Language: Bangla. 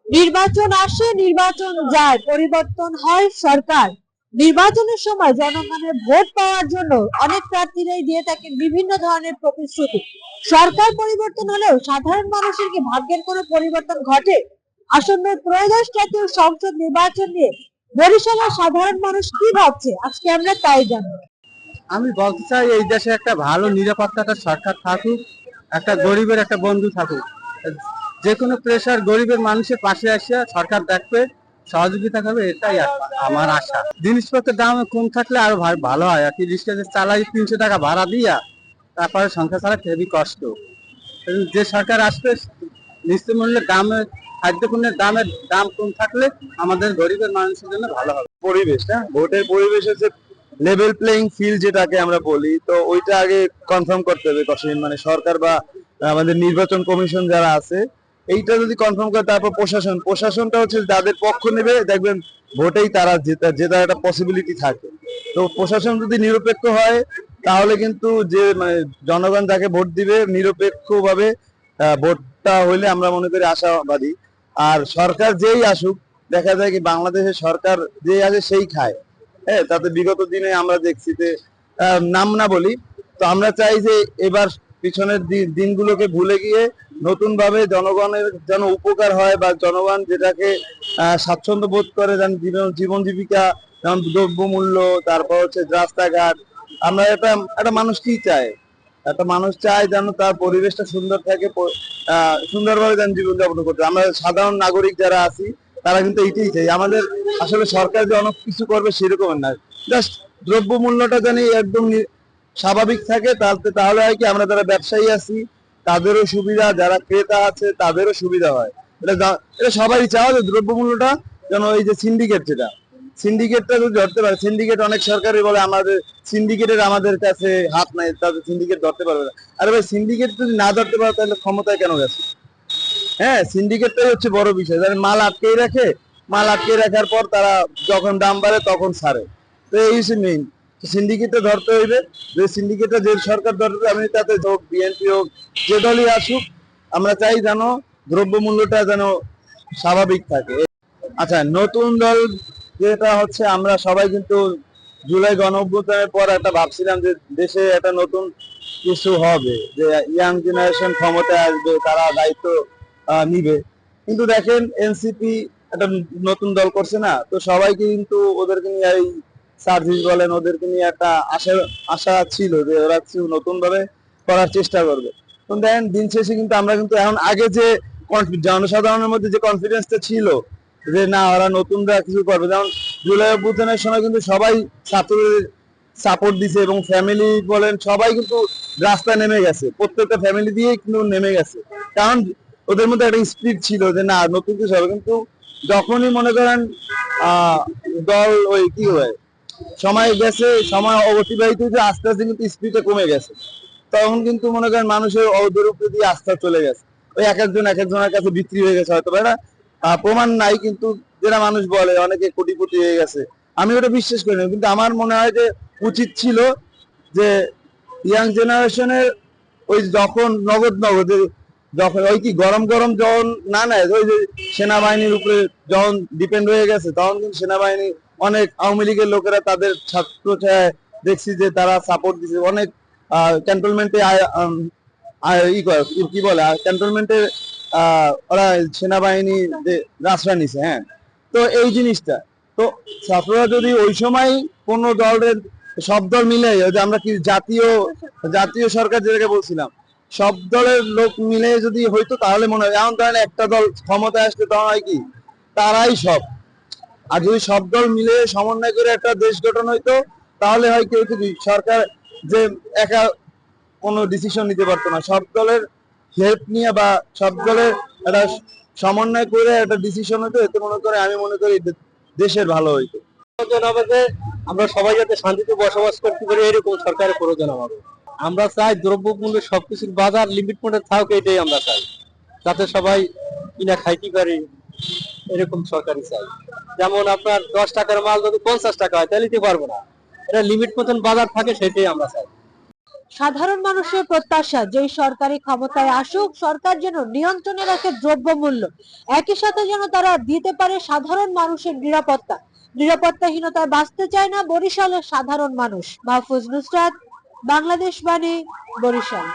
নির্বাচন আসে, নির্বাচন যায়, পরিবর্তন হয় সরকার। নির্বাচনের সময় জনগণের ভোট পাওয়ার জন্য অনেক প্রার্থীরাই দিয়ে থাকেন বিভিন্ন ধরনের প্রতিশ্রুতি। সরকার পরিবর্তন হলেও সাধারণ মানুষের কি ভাগ্যের কোনো পরিবর্তন ঘটে? আসন্ন ত্রয়োদশ জাতীয় সংসদ নির্বাচন নিয়ে বরিশালের সাধারণ মানুষ কি ভাবছে, আজকে আমরা তাই জানবো। আমি বলতে চাই এই দেশে একটা ভালো নিরাপত্তা সরকার থাকুক, একটা গরিবের একটা বন্ধু থাকুক। যে কোনো প্রেশার গরিবের মানুষের পাশে আসিয়া সরকার দেখবে, সহযোগিতা করবে, এটাই আমার আশা। জিনিসপত্রের দাম কম থাকলে আরো ভালো হয় আর কি। রিক্সা যে চালাই 300 টাকা ভাড়া দিয়া, তারপরে সংসার চালাতে হেবি কষ্ট। যে সরকার আসবে নিশ্চিত মূল্যের দামে, খাদ্যপণ্যের দাম কম থাকলে আমাদের গরিবের মানুষের জন্য ভালো হবে। পরিবেশ না, ভোটের পরিবেশ হচ্ছে লেভেল প্লেইং ফিল্ড যেটাকে আমরা বলি, তো ওইটা আগে কনফার্ম করতে হবে কখন, মানে সরকার বা আমাদের নির্বাচন কমিশন যারা আছে, এইটা যদি কনফার্ম করে তারপর প্রশাসনটা হচ্ছে যাদের পক্ষ নেবে, দেখবেন ভোটেই তারা জেতার একটা পসিবিলিটি থাকে। তো প্রশাসন যদি নিরপেক্ষ হয় তাহলে কিন্তু যে মানে জনগণ যাকে ভোট দিবে নিরপেক্ষ ভাবে ভোটটা হইলে আমরা মনে করি আশাবাদী। আর সরকার যেই আসুক, দেখা যায় কি বাংলাদেশের সরকার যে আছে সেই খায়। হ্যাঁ, তাতে বিগত দিনে আমরা দেখছি যে নাম না বলি, তো আমরা চাই যে এবার পিছনের দিনগুলোকে ভুলে গিয়ে নতুন ভাবে জনগণের যেন উপকার হয়, বা জনগণ যেটাকে স্বাচ্ছন্দ্য বোধ করে, যেন জীবন জীবিকা, যেমন দ্রব্যমূল্য, তারপর হচ্ছে রাস্তাঘাট। আমরা একটা মানুষ কি চায়, একটা মানুষ চায় যেন তার পরিবেশটা সুন্দর থাকে, সুন্দরভাবে যেন জীবনযাপন করতে। আমরা সাধারণ নাগরিক যারা আছি তারা কিন্তু এইটাই চাই। আমাদের আসলে সরকার যে অনেক কিছু করবে সেরকম না, জাস্ট দ্রব্য মূল্যটা জানি একদম স্বাভাবিক থাকে, তাহলে হয় কি আমরা যারা ব্যবসায়ী আছি তাদেরও সুবিধা, যারা ক্রেতা আছে তাদেরও সুবিধা হয়। এটা সবাই চাওয়া যে দ্রব্য মূল্যটা যেন, এই যে সিন্ডিকেটটা যদি ধরতে পারে, সিন্ডিকেট অনেক সরকারই বলে আমাদের সিন্ডিকেটের আমাদের কাছে হাত নাই, তাদের সিন্ডিকেট ধরতে পারবে না। আরে ভাই, সিন্ডিকেট যদি না ধরতে পারে তাহলে ক্ষমতায় কেন গেছে? হ্যাঁ, সিন্ডিকেটটাই হচ্ছে বড় বিষয়। যারা মাল আটকেই রাখে, মাল আটকে রাখার পর তারা যখন দাম বাড়ে তখন ছাড়ে। তো এই হচ্ছে মেইন। সিন্ডিকেটটা ধরতে হইবে। যে সিন্ডিকেটটা যে সরকার ধরবে, আমি তাতে হোক বিএনপি হোক, যে দলই আসুক, আমরা চাই যেন দ্রব্য মূল্যটা যেন স্বাভাবিক থাকে। আচ্ছা, নতুন দল যেটা হচ্ছে, আমরা সবাই কিন্তু জুলাই গণঅভ্যুত্থানের পর একটা ভাবছিলাম যে দেশে একটা নতুন কিছু হবে, যে ইয়াং জেনারেশন ক্ষমতায় আসবে, তারা দায়িত্ব নিবে। কিন্তু দেখেন এনসিপি একটা নতুন দল করছে না, তো সবাইকে কিন্তু ওদেরকে নিয়ে, এই সার্ভিস বলেন, ওদেরকে নিয়ে একটা আশা ছিল যে ওরা কিছু নতুন ভাবে করার চেষ্টা করবে। তো দেখেন দিন শেষে কিন্তু আমরা কিন্তু এখন, আগে যে জনসাধারণের মধ্যে যে কনফিডেন্সটা ছিল যে না ওরা নতুনরা কিছু করবে, যেমন জুলাই অভ্যুত্থানের সময় কিন্তু সবাই ছাত্রদের সাপোর্ট দিছে, এবং ফ্যামিলি বলেন সবাই কিন্তু রাস্তায় নেমে গেছে, প্রত্যেকটা ফ্যামিলি দিয়ে কিন্তু নেমে গেছে। কারণ ওদের মধ্যে একটা স্পিরিট ছিল যে না নতুন কিছু হবে। কিন্তু যখনই মনে করেন দল ওই কি হয়, সময় গেছে, সময় অতিবাহিত হয়েছে, আস্তে আস্তে কিন্তু স্পিডটা কমে গেছে। তখন কিন্তু মনে করেন মানুষের ওদের উপরে দিয়ে আস্থা চলে গেছে, ওই এক একজনের কাছে বিক্রি হয়ে গেছে। হয়তো এটা প্রমাণ নাই, কিন্তু যেটা মানুষ বলে অনেকে কোটিপতি হয়ে গেছে, আমি ওটা বিশ্বাস করি না। কিন্তু আমার মনে হয় যে উচিত ছিল যে ইয়াং জেনারেশনের ওই যখন নগদ যখন ওই কি গরম গরম যখন না নেয়, ওই যে সেনাবাহিনীর উপরে যখন ডিপেন্ড হয়ে গেছে, তখন কিন্তু সেনাবাহিনী অনেক আওয়ামী লীগের লোকেরা তাদের ছাত্র দেখছি যে তারা সাপোর্ট দিচ্ছে অনেক। ক্যান্টনমেন্টে কি বলে, ক্যান্টনমেন্টে ওরা সেনাবাহিনী আশ্রয় নিছে। হ্যাঁ, তো এই জিনিসটা, তো ছাত্ররা যদি ওই সময় কোন দলের, সব দল মিলে, যে আমরা কি জাতীয় সরকার যেটাকে বলছিলাম, সব দলের লোক মিলে যদি হইতো তাহলে মনে হয়, এমন ধরেন একটা দল ক্ষমতায় আসলে তখন হয় কি তারাই সব। আর যদি সব দল মিলে সমন্বয় করে একটা দেশ গঠন হইতো, তাহলে হয় কি হইতো, সরকার যে একা কোনো ডিসিশন নিতে পারতো না, সব দলের হেল্প নিয়ে বা সব দলের একটা সমন্বয় করে একটা ডিসিশন হইতো। এতে আমি মনে করি দেশের ভালো হইতো। আমাদের, আমরা সবাই যাতে শান্তিতে বসবাস করতে পারি এরকম সরকারের প্রয়োজন আমাদের। আমরা চাই দ্রব্যমূল্য সবকিছুর বাজার লিমিট মধ্যে থাকুক, এটাই আমরা চাই, যাতে সবাই কিনা খাইতে পারি, এরকম সরকারি চাই। যেমন আপনার 10 টাকার মাল যদি 50 টাকা হয় তাহলে নিতে পারবো না, এটা লিমিট মতন বাজার থাকে, সেটাই আমরা চাই। সাধারণ মানুষের প্রত্যাশা যে সরকারি ক্ষমতায় আসুক, সরকার যেন নিয়ন্ত্রণে রাখে দ্রব্যমূল্য, একই সাথে যেন তারা দিতে পারে সাধারণ মানুষের নিরাপত্তা। নিরাপত্তাহীনতায় বাঁচতে চায় না বরিশালের সাধারণ মানুষ। মাহফুজ নুসরাত, বাংলাদেশ বাণী, বরিশাল।